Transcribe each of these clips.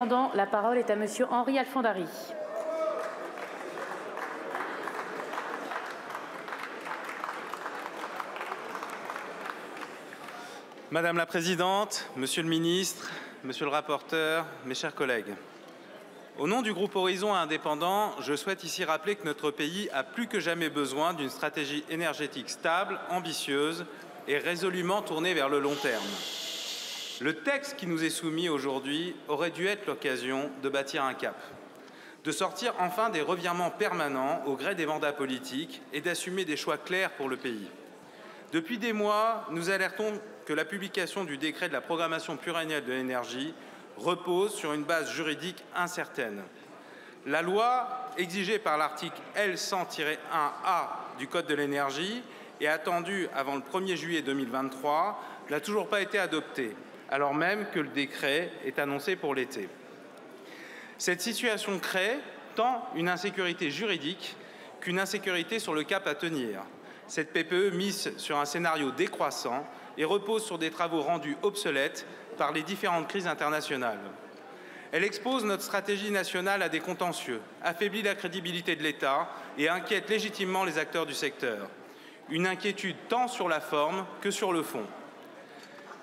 La parole est à Monsieur Henri Alfandari. Madame la Présidente, Monsieur le Ministre, Monsieur le rapporteur, mes chers collègues. Au nom du groupe Horizon Indépendant, je souhaite ici rappeler que notre pays a plus que jamais besoin d'une stratégie énergétique stable, ambitieuse et résolument tournée vers le long terme. Le texte qui nous est soumis aujourd'hui aurait dû être l'occasion de bâtir un cap, de sortir enfin des revirements permanents au gré des mandats politiques et d'assumer des choix clairs pour le pays. Depuis des mois, nous alertons que la publication du décret de la programmation pluriannuelle de l'énergie repose sur une base juridique incertaine. La loi, exigée par l'article L100-1A du Code de l'énergie et attendue avant le 1er juillet 2023, n'a toujours pas été adoptée, alors même que le décret est annoncé pour l'été. Cette situation crée tant une insécurité juridique qu'une insécurité sur le cap à tenir. Cette PPE mise sur un scénario décroissant et repose sur des travaux rendus obsolètes par les différentes crises internationales. Elle expose notre stratégie nationale à des contentieux, affaiblit la crédibilité de l'État et inquiète légitimement les acteurs du secteur. Une inquiétude tant sur la forme que sur le fond.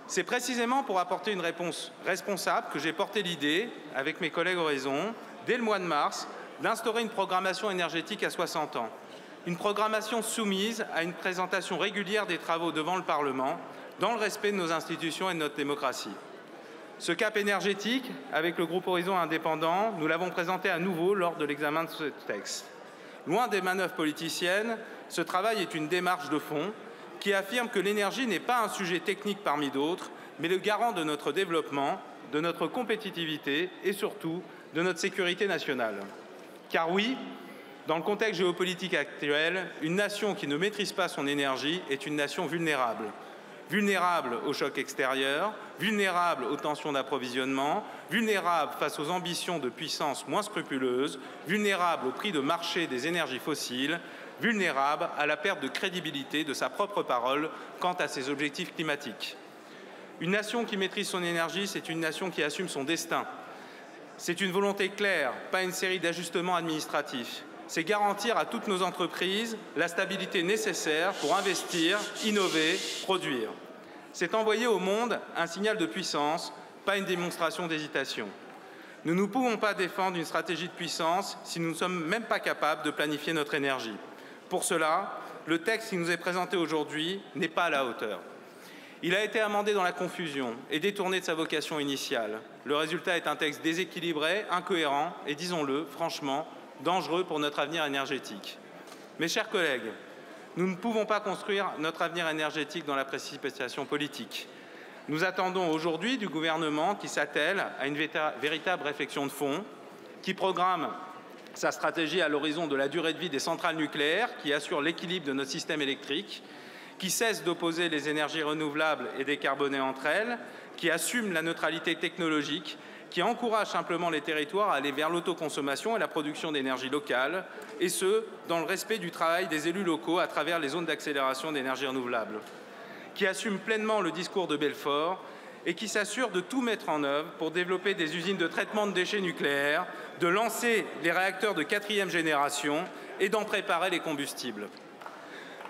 C'est précisément pour apporter une réponse responsable que j'ai porté l'idée, avec mes collègues Horizon, dès le mois de mars, d'instaurer une programmation énergétique à 60 ans. Une programmation soumise à une présentation régulière des travaux devant le Parlement, dans le respect de nos institutions et de notre démocratie. Ce cap énergétique, avec le groupe Horizon Indépendant, nous l'avons présenté à nouveau lors de l'examen de ce texte. Loin des manœuvres politiciennes, ce travail est une démarche de fond qui affirme que l'énergie n'est pas un sujet technique parmi d'autres, mais le garant de notre développement, de notre compétitivité et surtout de notre sécurité nationale. Car oui, dans le contexte géopolitique actuel, une nation qui ne maîtrise pas son énergie est une nation vulnérable. Vulnérable aux chocs extérieurs, vulnérable aux tensions d'approvisionnement, vulnérable face aux ambitions de puissance moins scrupuleuses, vulnérable au prix de marché des énergies fossiles, vulnérable à la perte de crédibilité de sa propre parole quant à ses objectifs climatiques. Une nation qui maîtrise son énergie, c'est une nation qui assume son destin. C'est une volonté claire, pas une série d'ajustements administratifs. C'est garantir à toutes nos entreprises la stabilité nécessaire pour investir, innover, produire. C'est envoyer au monde un signal de puissance, pas une démonstration d'hésitation. Nous ne pouvons pas défendre une stratégie de puissance si nous ne sommes même pas capables de planifier notre énergie. Pour cela, le texte qui nous est présenté aujourd'hui n'est pas à la hauteur. Il a été amendé dans la confusion et détourné de sa vocation initiale. Le résultat est un texte déséquilibré, incohérent et, disons-le, franchement, dangereux pour notre avenir énergétique. Mes chers collègues, nous ne pouvons pas construire notre avenir énergétique dans la précipitation politique. Nous attendons aujourd'hui du gouvernement qui s'attelle à une véritable réflexion de fond, qui programme sa stratégie à l'horizon de la durée de vie des centrales nucléaires, qui assure l'équilibre de notre système électrique, qui cesse d'opposer les énergies renouvelables et décarbonées entre elles, qui assume la neutralité technologique, qui encourage simplement les territoires à aller vers l'autoconsommation et la production d'énergie locale, et ce, dans le respect du travail des élus locaux à travers les zones d'accélération d'énergie renouvelable, qui assume pleinement le discours de Belfort et qui s'assure de tout mettre en œuvre pour développer des usines de traitement de déchets nucléaires, de lancer les réacteurs de 4e génération et d'en préparer les combustibles.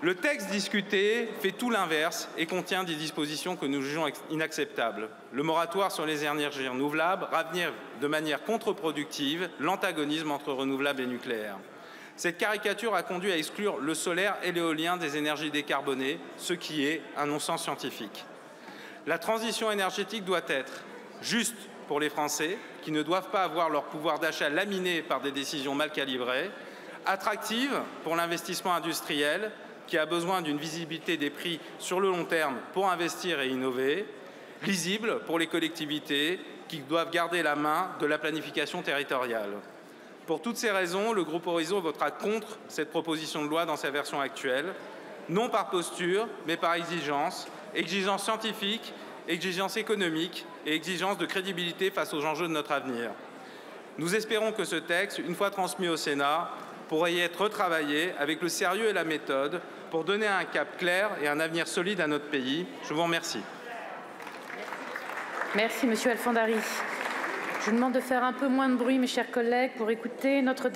Le texte discuté fait tout l'inverse et contient des dispositions que nous jugeons inacceptables. Le moratoire sur les énergies renouvelables ravive de manière contre-productive l'antagonisme entre renouvelables et nucléaire. Cette caricature a conduit à exclure le solaire et l'éolien des énergies décarbonées, ce qui est un non-sens scientifique. La transition énergétique doit être juste pour les Français, qui ne doivent pas avoir leur pouvoir d'achat laminé par des décisions mal calibrées, attractive pour l'investissement industriel, qui a besoin d'une visibilité des prix sur le long terme pour investir et innover, lisible pour les collectivités qui doivent garder la main de la planification territoriale. Pour toutes ces raisons, le groupe Horizon votera contre cette proposition de loi dans sa version actuelle, non par posture, mais par exigence, exigence scientifique, exigence économique et exigence de crédibilité face aux enjeux de notre avenir. Nous espérons que ce texte, une fois transmis au Sénat, pourrait y être retravaillé avec le sérieux et la méthode pour donner un cap clair et un avenir solide à notre pays. Je vous remercie. Merci, Monsieur Alfandari. Je vous demande de faire un peu moins de bruit, mes chers collègues, pour écouter notre